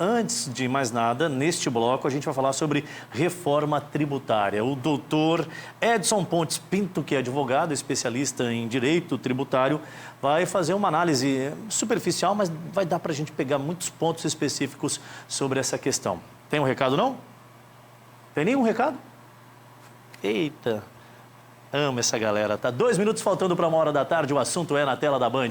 Antes de mais nada, neste bloco a gente vai falar sobre reforma tributária. O doutor Edson Pontes Pinto, que é advogado, especialista em direito tributário, vai fazer uma análise superficial, mas vai dar para a gente pegar muitos pontos específicos sobre essa questão. Tem um recado, não? Tem nenhum recado? Eita, amo essa galera. Tá 2 minutos faltando para 1h da tarde, o assunto é na tela da Band.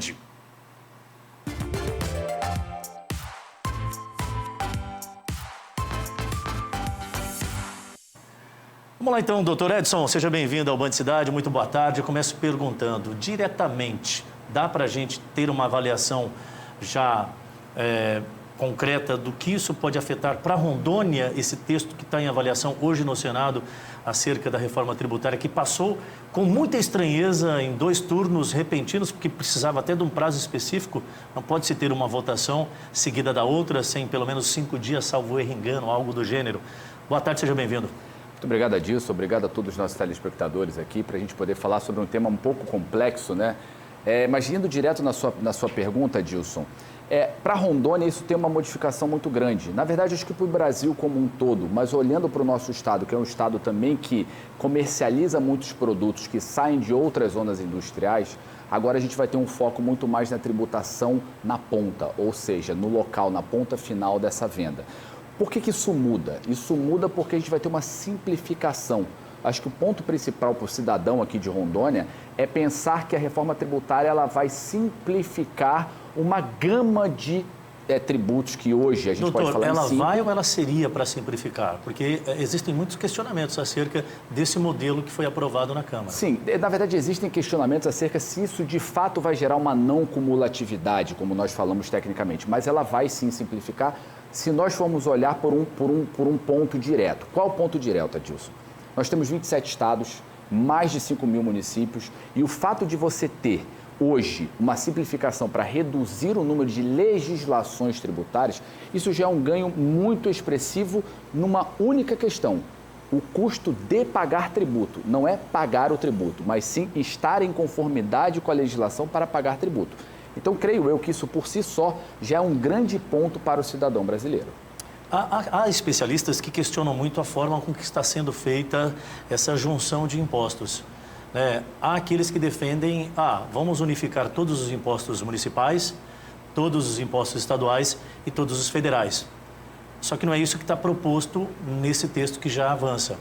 Vamos lá então, doutor Edson, seja bem-vindo ao Band Cidade, muito boa tarde. Eu começo perguntando, diretamente, dá para a gente ter uma avaliação já concreta do que isso pode afetar para Rondônia, esse texto que está em avaliação hoje no Senado, acerca da reforma tributária, que passou com muita estranheza em 2 turnos repentinos, porque precisava até de um prazo específico, não pode-se ter uma votação seguida da outra, sem pelo menos 5 dias, salvo erro, engano, algo do gênero. Boa tarde, seja bem-vindo. Muito obrigado, Adilson. Obrigado a todos os nossos telespectadores aqui para a gente poder falar sobre um tema um pouco complexo, né? Mas indo direto na sua pergunta, Adilson, para Rondônia isso tem uma modificação muito grande. Na verdade, acho que para o Brasil como um todo, mas olhando para o nosso estado, que é um estado também que comercializa muitos produtos que saem de outras zonas industriais, agora a gente vai ter um foco muito mais na tributação na ponta, ou seja, no local, na ponta final dessa venda. Por que isso muda? Isso muda porque a gente vai ter uma simplificação. Acho que o ponto principal para o cidadão aqui de Rondônia é pensar que a reforma tributária ela vai simplificar uma gama de tributos que hoje a gente pode falar ela em vai ou ela seria para simplificar? Porque existem muitos questionamentos acerca desse modelo que foi aprovado na Câmara. Sim, na verdade existem questionamentos acerca se isso de fato vai gerar uma não cumulatividade, como nós falamos tecnicamente, mas ela vai sim simplificar se nós formos olhar por um ponto direto. Qual o ponto direto, Adilson? Nós temos 27 estados, mais de 5 mil municípios, e o fato de você ter hoje uma simplificação para reduzir o número de legislações tributárias, isso já é um ganho muito expressivo numa única questão: o custo de pagar tributo. Não é pagar o tributo, mas sim estar em conformidade com a legislação para pagar tributo. Então, creio eu que isso por si só já é um grande ponto para o cidadão brasileiro. Há especialistas que questionam muito a forma com que está sendo feita essa junção de impostos. Há aqueles que defendem, vamos unificar todos os impostos municipais, todos os impostos estaduais e todos os federais. Só que não é isso que está proposto nesse texto que já avança.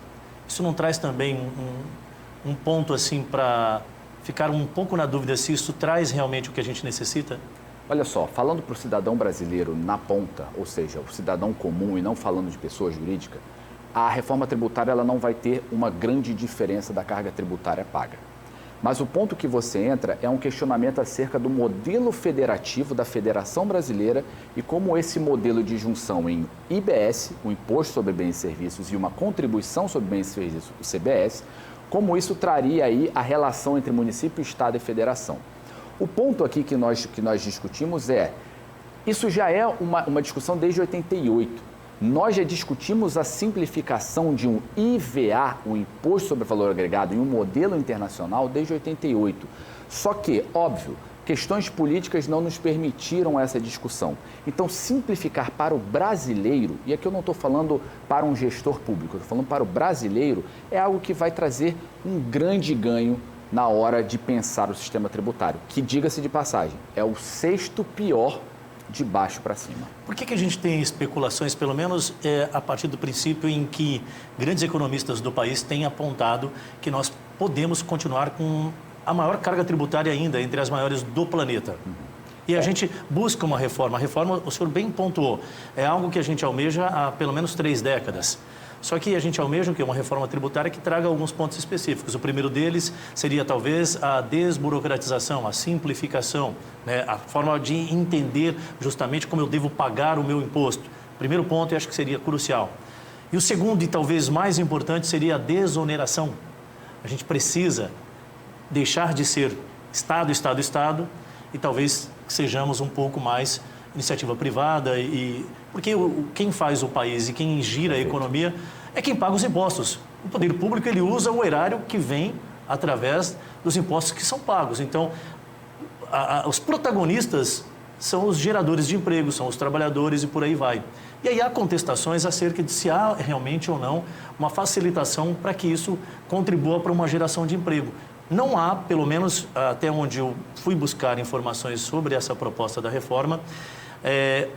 Isso não traz também um ponto assim para ficar um pouco na dúvida se isso traz realmente o que a gente necessita? Olha só, falando para o cidadão brasileiro na ponta, ou seja, o cidadão comum e não falando de pessoa jurídica, a reforma tributária ela não vai ter uma grande diferença da carga tributária paga. Mas o ponto que você entra é um questionamento acerca do modelo federativo da Federação Brasileira e como esse modelo de junção em IBS, o Imposto sobre Bens e Serviços, e uma contribuição sobre bens e serviços, o CBS, como isso traria aí a relação entre município, estado e federação. O ponto aqui que nós discutimos isso já é uma discussão desde 88. Nós já discutimos a simplificação de um IVA, o Imposto sobre Valor Agregado, em um modelo internacional desde 88. Só que, óbvio, questões políticas não nos permitiram essa discussão. Então, simplificar para o brasileiro, e aqui eu não estou falando para um gestor público, estou falando para o brasileiro, é algo que vai trazer um grande ganho na hora de pensar o sistema tributário, que, diga-se de passagem, é o 6º pior de baixo para cima. Por que a gente tem especulações, pelo menos a partir do princípio em que grandes economistas do país têm apontado que nós podemos continuar com a maior carga tributária ainda, entre as maiores do planeta? E a gente busca uma reforma. A reforma, o senhor bem pontuou, é algo que a gente almeja há pelo menos 3 décadas. Só que a gente almeja que é uma reforma tributária que traga alguns pontos específicos. O primeiro deles seria talvez a desburocratização, a simplificação, a forma de entender justamente como eu devo pagar o meu imposto. Primeiro ponto, eu acho que seria crucial. E o segundo e talvez mais importante seria a desoneração. A gente precisa deixar de ser Estado, Estado, Estado e talvez sejamos um pouco mais iniciativa privada, porque quem faz o país e quem gira a economia é quem paga os impostos. O poder público ele usa o erário que vem através dos impostos que são pagos. Então, os protagonistas são os geradores de emprego, são os trabalhadores e por aí vai. E aí há contestações acerca de se há realmente ou não uma facilitação para que isso contribua para uma geração de emprego. Não há, pelo menos até onde eu fui buscar informações sobre essa proposta da reforma,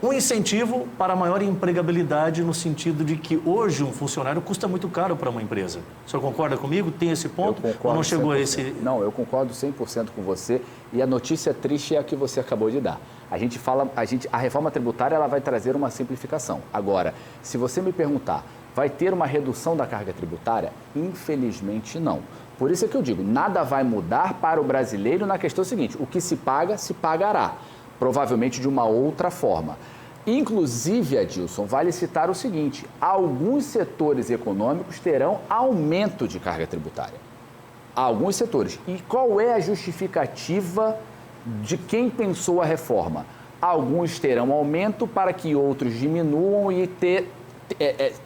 um incentivo para a maior empregabilidade no sentido de que hoje um funcionário custa muito caro para uma empresa. O senhor concorda comigo? Tem esse ponto? Ou não chegou 100%. A esse... Não, eu concordo 100% com você e a notícia triste é a que você acabou de dar. A reforma tributária ela vai trazer uma simplificação. Agora, se você me perguntar, vai ter uma redução da carga tributária? Infelizmente não. Por isso é que eu digo, nada vai mudar para o brasileiro na questão seguinte, o que se paga, se pagará. Provavelmente de uma outra forma. Inclusive, Adilson, vale citar o seguinte, alguns setores econômicos terão aumento de carga tributária. Alguns setores. E qual é a justificativa de quem pensou a reforma? Alguns terão aumento para que outros diminuam e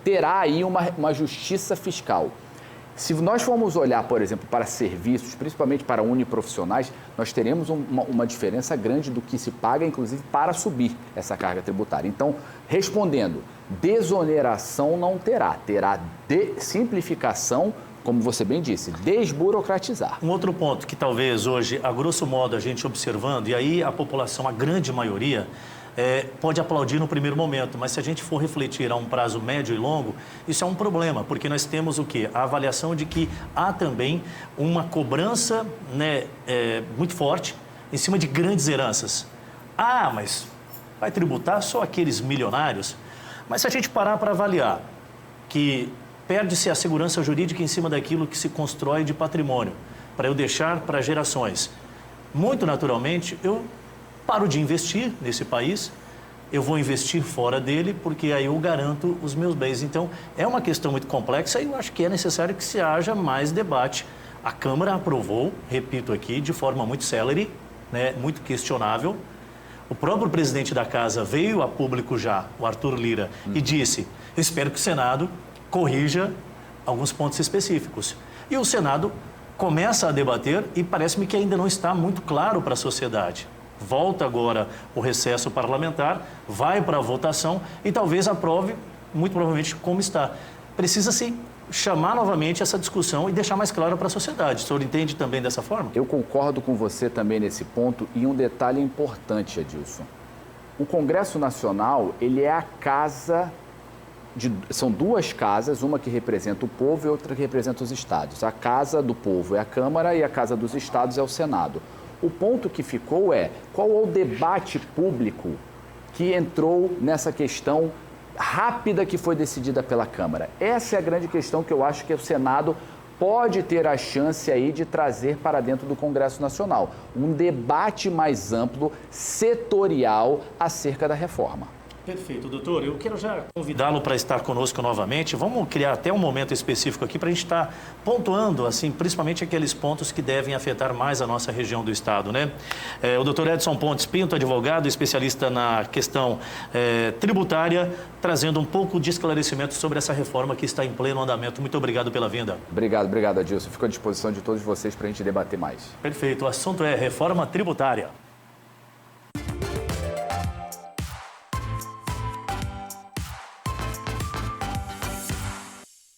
terá aí uma justiça fiscal. Se nós formos olhar, por exemplo, para serviços, principalmente para uniprofissionais, nós teremos uma diferença grande do que se paga, inclusive, para subir essa carga tributária. Então, respondendo, desoneração não terá, terá simplificação, como você bem disse, desburocratizar. Um outro ponto que talvez hoje, a grosso modo, a gente observando, e aí a população, a grande maioria, pode aplaudir no primeiro momento, mas se a gente for refletir a um prazo médio e longo, isso é um problema, porque nós temos o quê? A avaliação de que há também uma cobrança muito forte em cima de grandes heranças. Ah, mas vai tributar só aqueles milionários? Mas se a gente parar para avaliar que perde-se a segurança jurídica em cima daquilo que se constrói de patrimônio, para eu deixar para gerações, muito naturalmente, eu paro de investir nesse país, eu vou investir fora dele, porque aí eu garanto os meus bens. Então, é uma questão muito complexa e eu acho que é necessário que se haja mais debate. A Câmara aprovou, repito aqui, de forma muito célere, muito questionável. O próprio presidente da Casa veio a público já, o Arthur Lira, e disse, eu espero que o Senado corrija alguns pontos específicos. E o Senado começa a debater e parece-me que ainda não está muito claro para a sociedade. Volta agora o recesso parlamentar, vai para a votação e talvez aprove, muito provavelmente, como está. Precisa-se chamar novamente essa discussão e deixar mais claro para a sociedade. O senhor entende também dessa forma? Eu concordo com você também nesse ponto e um detalhe importante, Adilson. O Congresso Nacional, ele é a casa... São duas casas, uma que representa o povo e outra que representa os estados. A casa do povo é a Câmara e a casa dos estados é o Senado. O ponto que ficou é qual é o debate público que entrou nessa questão rápida que foi decidida pela Câmara. Essa é a grande questão que eu acho que o Senado pode ter a chance aí de trazer para dentro do Congresso Nacional. Um debate mais amplo, setorial, acerca da reforma. Perfeito, doutor. Eu quero já convidá-lo para estar conosco novamente. Vamos criar até um momento específico aqui para a gente estar pontuando, assim, principalmente aqueles pontos que devem afetar mais a nossa região do estado, né? O doutor Edson Pontes Pinto, advogado, especialista na questão tributária, trazendo um pouco de esclarecimento sobre essa reforma que está em pleno andamento. Muito obrigado pela vinda. Obrigado, Adilson. Fico à disposição de todos vocês para a gente debater mais. Perfeito. O assunto é reforma tributária.